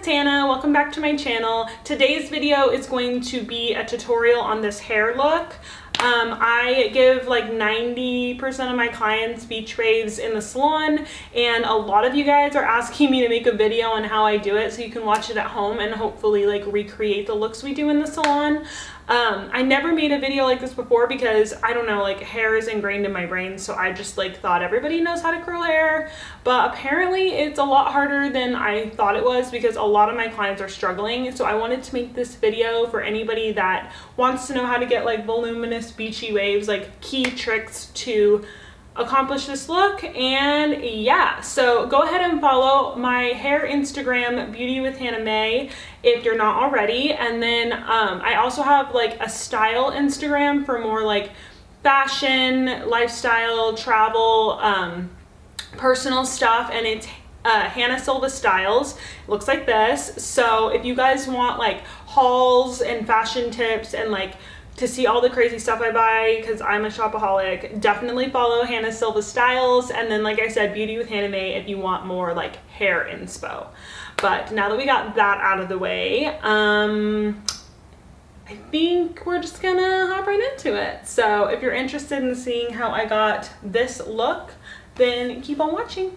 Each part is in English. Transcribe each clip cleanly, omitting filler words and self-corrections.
it's Hannah. Welcome back to my channel. Today's video is going to be a tutorial on this hair look. I give like 90% of my clients beach waves in the salon, and a lot of you guys are asking me to make a video on how I do it so you can watch it at home and hopefully like recreate the looks we do in the salon. I never made a video like this before because I don't know, like hair is ingrained in my brain, so I just like thought everybody knows how to curl hair, but apparently it's a lot harder than I thought it was because a lot of my clients are struggling. So I wanted to make this video for anybody that wants to know how to get like voluminous beachy waves, like key tricks to accomplish this look. And yeah, so go ahead and follow my hair Instagram, Beauty with Hannah May, if you're not already. And then I also have like a style Instagram for more like fashion, lifestyle, travel, personal stuff, and it's Hannah Silva Styles. It looks like this. So if you guys want like hauls and fashion tips and like to see all the crazy stuff I buy because I'm a shopaholic, definitely follow Hannah Silva Styles. And then like I said, Beauty with Hannah May if you want more like hair inspo. But now that we got that out of the way, I think we're just gonna hop right into it. So if you're interested in seeing how I got this look, then keep on watching.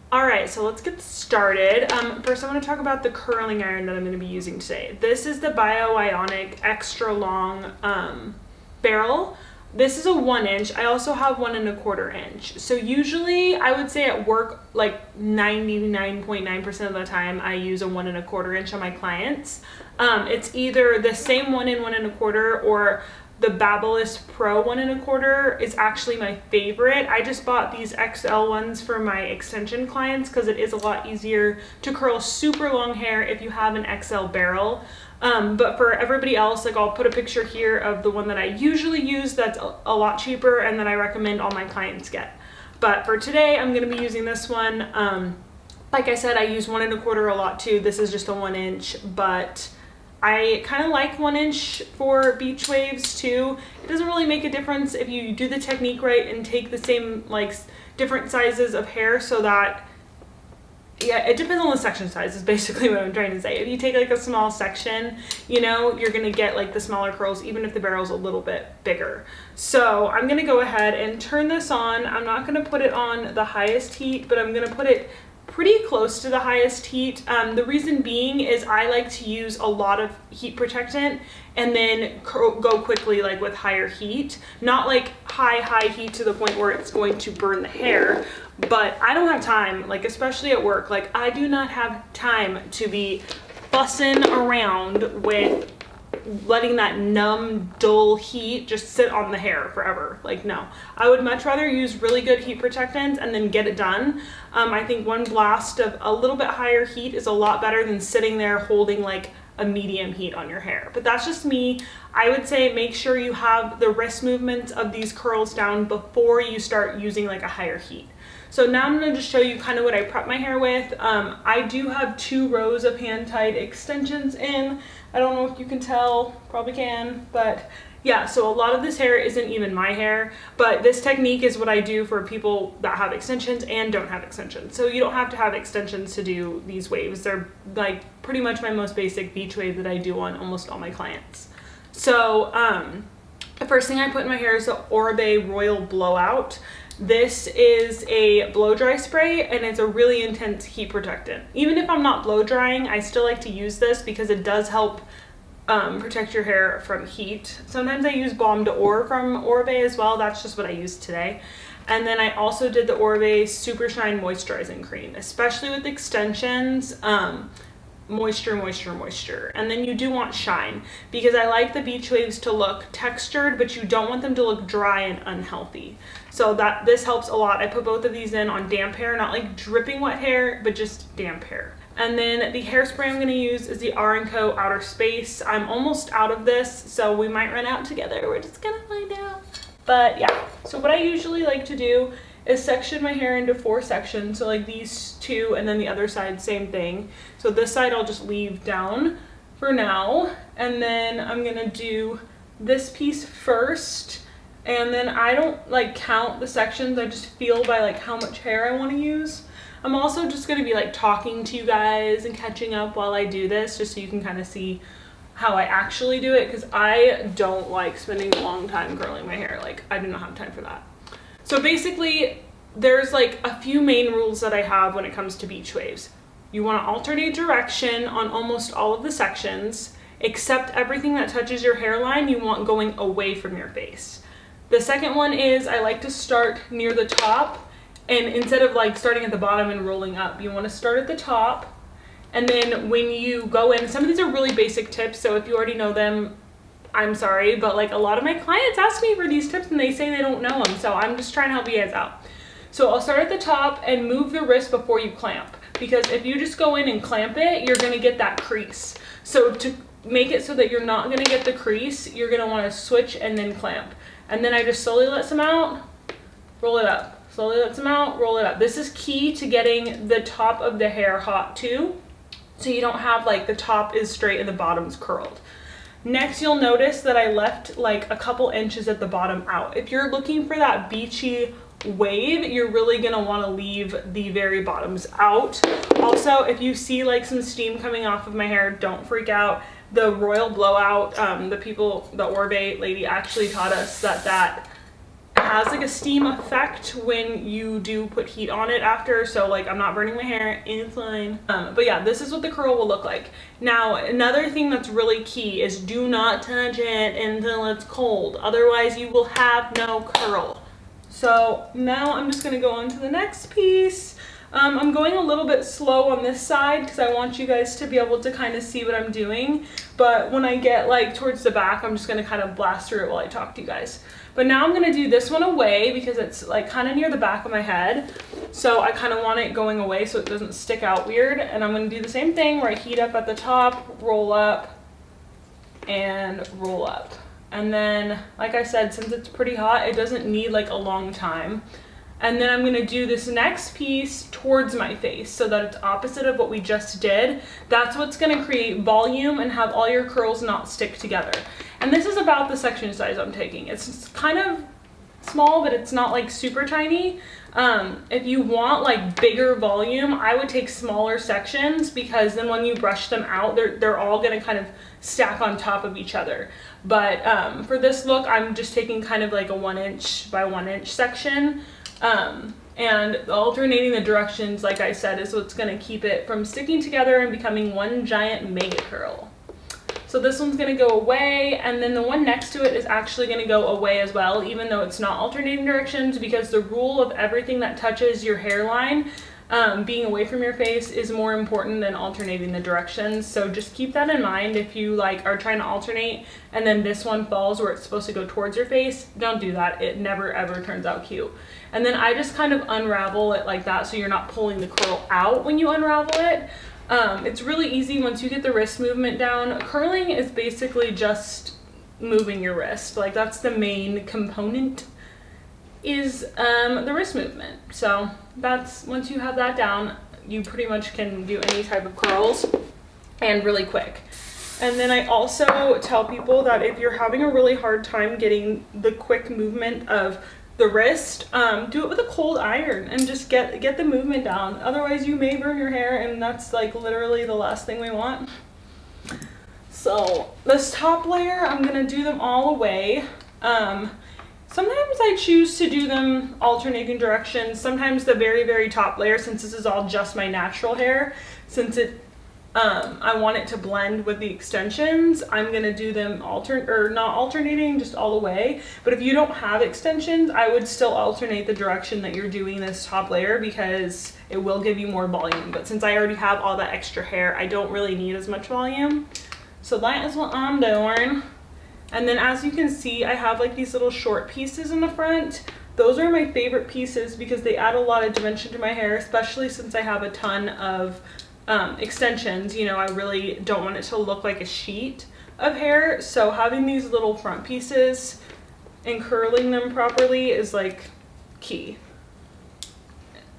All right, so let's get started. First I want to talk about the curling iron that I'm going to be using today. This is the BioIonic extra long barrel. This is a 1 inch. I also have 1 1/4 inch. So usually I would say at work, like 99.9% of the time I use a 1 1/4 inch on my clients. It's either the same 1 in 1 1/4 or the Babyliss Pro 1 1/4 is actually my favorite. I just bought these XL ones for my extension clients because it is a lot easier to curl super long hair if you have an XL barrel. But for everybody else, like I'll put a picture here of the one that I usually use that's a lot cheaper and that I recommend all my clients get. But for today, I'm going to be using this one. Like I said, I use 1 1/4 a lot too. This is just a 1 inch, but I kind of like 1 inch for beach waves too. It doesn't really make a difference if you do the technique right and take the same like different sizes of hair, so that, yeah, it depends on the section size is basically what I'm trying to say. If you take like a small section, you know, you're gonna get like the smaller curls even if the barrel's a little bit bigger. So I'm gonna go ahead and turn this on. I'm not gonna put it on the highest heat, but I'm gonna put it pretty close to the highest heat. The reason being is I like to use a lot of heat protectant and then go quickly like with higher heat, not like high heat to the point where it's going to burn the hair. But I don't have time, like especially at work, like I do not have time to be fussing around with letting that numb, dull heat just sit on the hair forever. Like, no, I would much rather use really good heat protectants and then get it done. I think one blast of a little bit higher heat is a lot better than sitting there holding like a medium heat on your hair. But that's just me. I would say make sure you have the wrist movements of these curls down before you start using like a higher heat. So now I'm going to just show you kind of what I prep my hair with. I do have 2 rows of hand-tied extensions in. I don't know if you can tell, probably can, but yeah, so a lot of this hair isn't even my hair, but this technique is what I do for people that have extensions and don't have extensions. So you don't have to have extensions to do these waves. They're like pretty much my most basic beach wave that I do on almost all my clients. So the first thing I put in my hair is the Oribe Royal Blowout. This is a blow dry spray and it's a really intense heat protectant. Even if I'm not blow drying, I still like to use this because it does help protect your hair from heat. Sometimes I use Balm d'Or from Oribe as well. That's just what I used today. And then I also did the Oribe Super Shine Moisturizing Cream, especially with extensions. Moisture. And then you do want shine because I like the beach waves to look textured, but you don't want them to look dry and unhealthy. So this helps a lot. I put both of these in on damp hair, not like dripping wet hair, but just damp hair. And then the hairspray I'm going to use is the R&Co Outer Space. I'm almost out of this, so we might run out together. We're just going to find out. But yeah, so what I usually like to do is section my hair into 4 sections. So like these 2 and then the other side, same thing. So this side I'll just leave down for now. And then I'm going to do this piece first. And then I don't like count the sections. I just feel by like how much hair I want to use. I'm also just going to be like talking to you guys and catching up while I do this, just so you can kind of see how I actually do it, because I don't like spending a long time curling my hair. Like, I do not have time for that. So basically, there's like a few main rules that I have when it comes to beach waves. You want to alternate direction on almost all of the sections, except everything that touches your hairline you want going away from your face. The second one is I like to start near the top, and instead of like starting at the bottom and rolling up, you want to start at the top. And then when you go in, some of these are really basic tips, so if you already know them, I'm sorry, but like a lot of my clients ask me for these tips and they say they don't know them, so I'm just trying to help you guys out. So I'll start at the top and move the wrist before you clamp, because if you just go in and clamp it, you're gonna get that crease. So to make it so that you're not gonna get the crease, you're gonna wanna switch and then clamp. And then I just slowly let some out, roll it up. Slowly let some out, roll it up. This is key to getting the top of the hair hot too, so you don't have like the top is straight and the bottom's curled. Next, you'll notice that I left like a couple inches at the bottom out. If you're looking for that beachy wave, you're really gonna wanna leave the very bottoms out. Also, if you see like some steam coming off of my hair, don't freak out. The Royal Blowout, the Orbe lady actually taught us that has like a steam effect when you do put heat on it after, so like I'm not burning my hair, it's fine. But yeah, this is what the curl will look like. Now, another thing that's really key is do not touch it until it's cold, otherwise you will have no curl. So now I'm just gonna go on to the next piece. I'm going a little bit slow on this side because I want you guys to be able to kind of see what I'm doing, but when I get like towards the back, I'm just gonna kind of blast through it while I talk to you guys. But now I'm gonna do this one away because it's like kind of near the back of my head, so I kind of want it going away so it doesn't stick out weird. And I'm gonna do the same thing where I heat up at the top, roll up, and roll up. And then, like I said, since it's pretty hot, it doesn't need like a long time. And then I'm gonna do this next piece towards my face so that it's opposite of what we just did. That's what's gonna create volume and have all your curls not stick together. And this is about the section size I'm taking. It's kind of small, but it's not like super tiny. If you want like bigger volume, I would take smaller sections, because then when you brush them out, they're all gonna kind of stack on top of each other. But for this look, I'm just taking kind of like a 1 inch by 1 inch section. And alternating the directions, like I said, is what's going to keep it from sticking together and becoming one giant mega curl. So this one's going to go away, and then the one next to it is actually going to go away as well, even though it's not alternating directions, because the rule of everything that touches your hairline being away from your face is more important than alternating the directions. So just keep that in mind. If you like are trying to alternate and then this one falls where it's supposed to go towards your face, don't do that. It never ever turns out cute. And then I just kind of unravel it like that, so you're not pulling the curl out when you unravel it. It's really easy once you get the wrist movement down. Curling is basically just moving your wrist. Like, that's the main component, is the wrist movement. So that's, once you have that down, you pretty much can do any type of curls, and really quick. And then I also tell people that if you're having a really hard time getting the quick movement of the wrist, do it with a cold iron and just get the movement down. Otherwise you may burn your hair, and that's like literally the last thing we want. So this top layer, I'm gonna do them all away. Sometimes I choose to do them alternating directions. Sometimes the very, very top layer, since this is all just my natural hair, since I want it to blend with the extensions, I'm gonna do them not alternating, just all the way. But if you don't have extensions, I would still alternate the direction that you're doing this top layer, because it will give you more volume. But since I already have all that extra hair, I don't really need as much volume. So that is what I'm doing. And then as you can see, I have like these little short pieces in the front. Those are my favorite pieces because they add a lot of dimension to my hair, especially since I have a ton of extensions. You know, I really don't want it to look like a sheet of hair. So having these little front pieces and curling them properly is like key.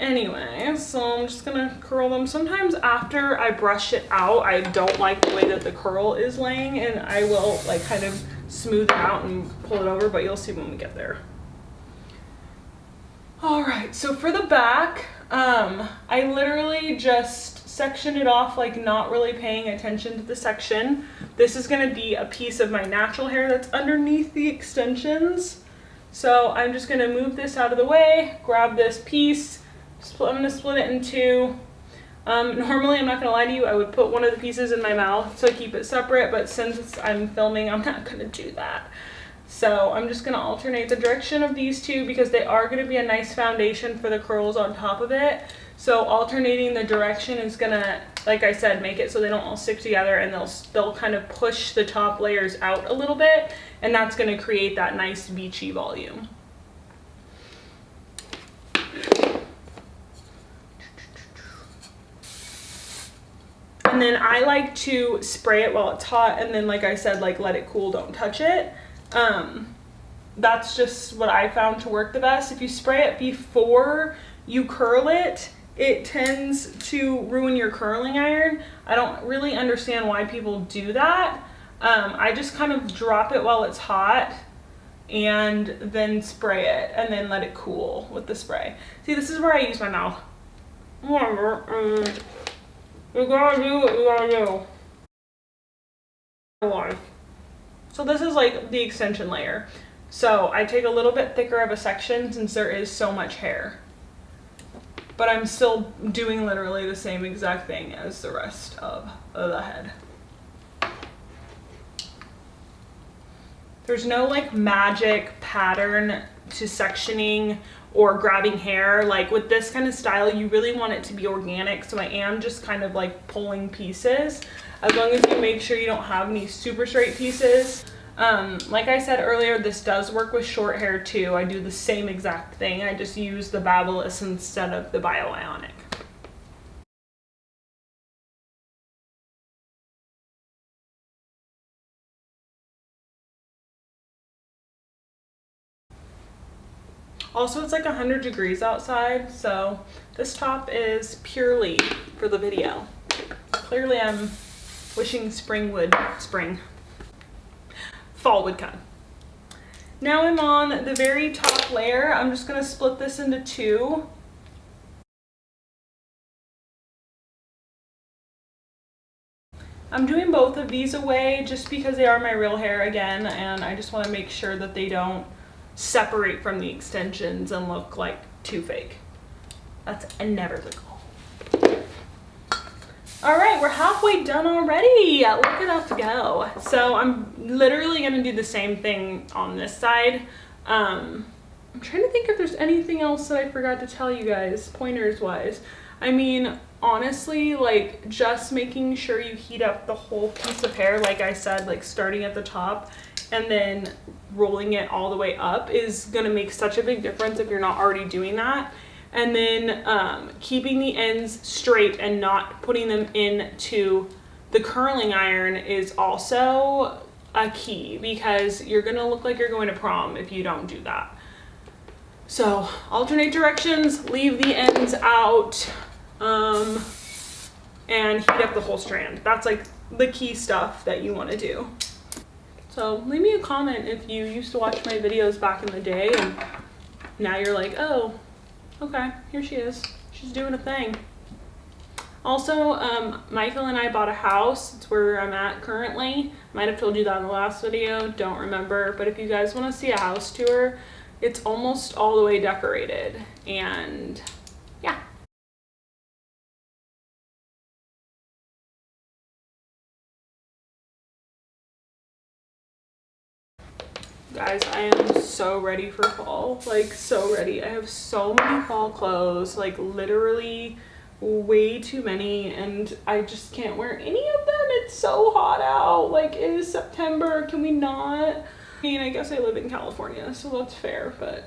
Anyway, so I'm just gonna curl them. Sometimes after I brush it out, I don't like the way that the curl is laying, and I will like kind of smooth it out and pull it over, but you'll see when we get there. All right, so for the back, I literally just section it off, like not really paying attention to the section. This is gonna be a piece of my natural hair that's underneath the extensions. So I'm just gonna move this out of the way, grab this piece, I'm gonna split it in two. Normally, I'm not gonna lie to you, I would put one of the pieces in my mouth to keep it separate, but since I'm filming, I'm not gonna do that. So I'm just gonna alternate the direction of these two because they are gonna be a nice foundation for the curls on top of it. So alternating the direction is gonna, like I said, make it so they don't all stick together, and they'll kind of push the top layers out a little bit, and that's gonna create that nice beachy volume. And then I like to spray it while it's hot, and then, like I said, like let it cool, don't touch it. That's just what I found to work the best. If you spray it before you curl it, it tends to ruin your curling iron. I don't really understand why people do that. I just kind of drop it while it's hot and then spray it and then let it cool with the spray. See, this is where I use my mouth. You gotta do what you gotta do. So this is like the extension layer. So I take a little bit thicker of a section since there is so much hair. But I'm still doing literally the same exact thing as the rest of the head. There's no like magic pattern to sectioning or grabbing hair. Like with this kind of style, you really want it to be organic. So I am just kind of like pulling pieces, as long as you make sure you don't have any super straight pieces. Like I said earlier, this does work with short hair too. I do the same exact thing. I just use the Babyliss instead of the Bioionic. Also, it's like 100 degrees outside, so this top is purely for the video. Clearly I'm wishing fall would come. Now I'm on the very top layer. I'm just gonna split this into two. I'm doing both of these away just because they are my real hair again, and I just want to make sure that they don't separate from the extensions and look like too fake. That's never the goal. All right, we're halfway done already. Look at us go. So I'm literally gonna do the same thing on this side. I'm trying to think if there's anything else that I forgot to tell you guys, pointers wise. I mean, honestly, like just making sure you heat up the whole piece of hair, like I said, like starting at the top and then rolling it all the way up is gonna make such a big difference if you're not already doing that. And then keeping the ends straight and not putting them into the curling iron is also a key, because you're gonna look like you're going to prom if you don't do that. So alternate directions, leave the ends out, and heat up the whole strand. That's like the key stuff that you want to do. So leave me a comment if you used to watch my videos back in the day and now you're like, oh, okay, here she is. She's doing a thing. Also, Michael and I bought a house. It's where I'm at currently. Might have told you that in the last video, don't remember. But if you guys want to see a house tour, it's almost all the way decorated. And yeah. Guys, I am so ready for fall. Like, so ready. I have so many fall clothes. Like, literally way too many, and I just can't wear any of them. It's so hot out. Like, it is September. Can we not? I mean, I guess I live in California, so that's fair, but...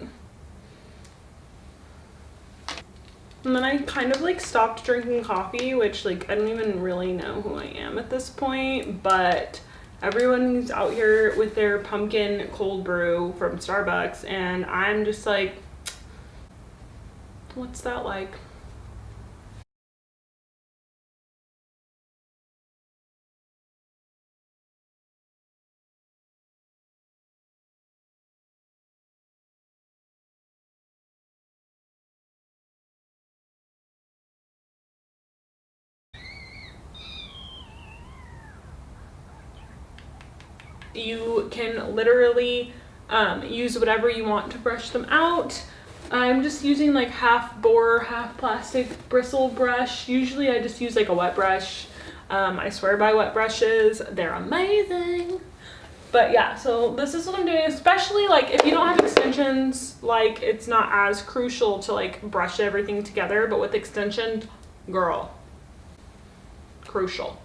And then I kind of like stopped drinking coffee, which like I don't even really know who I am at this point, but everyone's out here with their pumpkin cold brew from Starbucks, and I'm just like, what's that like? You can literally use whatever you want to brush them out. I'm just using like half bore, half plastic bristle brush. Usually I just use like a wet brush. I swear by wet brushes, they're amazing. But yeah, so this is what I'm doing, especially like if you don't have extensions, like it's not as crucial to like brush everything together, but with extensions, girl, crucial.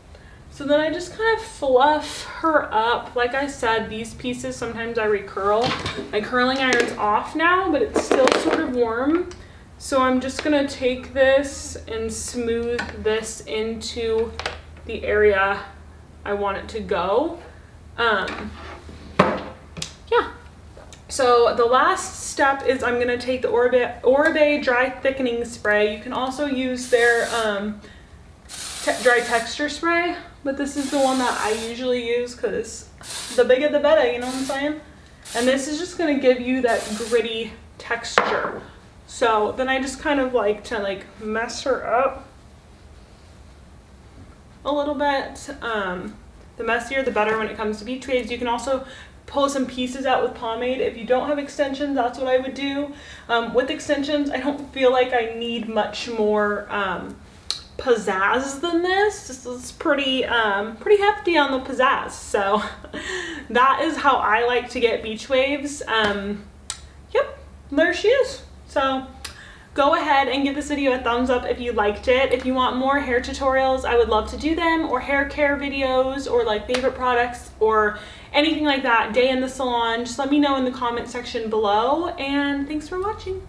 So then I just kind of fluff her up. Like I said, these pieces, sometimes I recurl. My curling iron's off now, but it's still sort of warm. So I'm just gonna take this and smooth this into the area I want it to go. Yeah. So the last step is I'm gonna take the Oribe Dry Thickening Spray. You can also use their dry texture spray, but this is the one that I usually use because the bigger the better, you know what I'm saying? And this is just gonna give you that gritty texture. So then I just kind of like to like mess her up a little bit. The messier the better when it comes to beach waves. You can also pull some pieces out with pomade. If you don't have extensions, that's what I would do. With extensions, I don't feel like I need much more pizzazz than this. This is pretty hefty on the pizzazz. So that is how I like to get beach waves. Yep, there she is. So go ahead and give this video a thumbs up if you liked it. If you want more hair tutorials, I would love to do them, or hair care videos, or like favorite products, or anything like that, day in the salon, just let me know in the comment section below, and thanks for watching.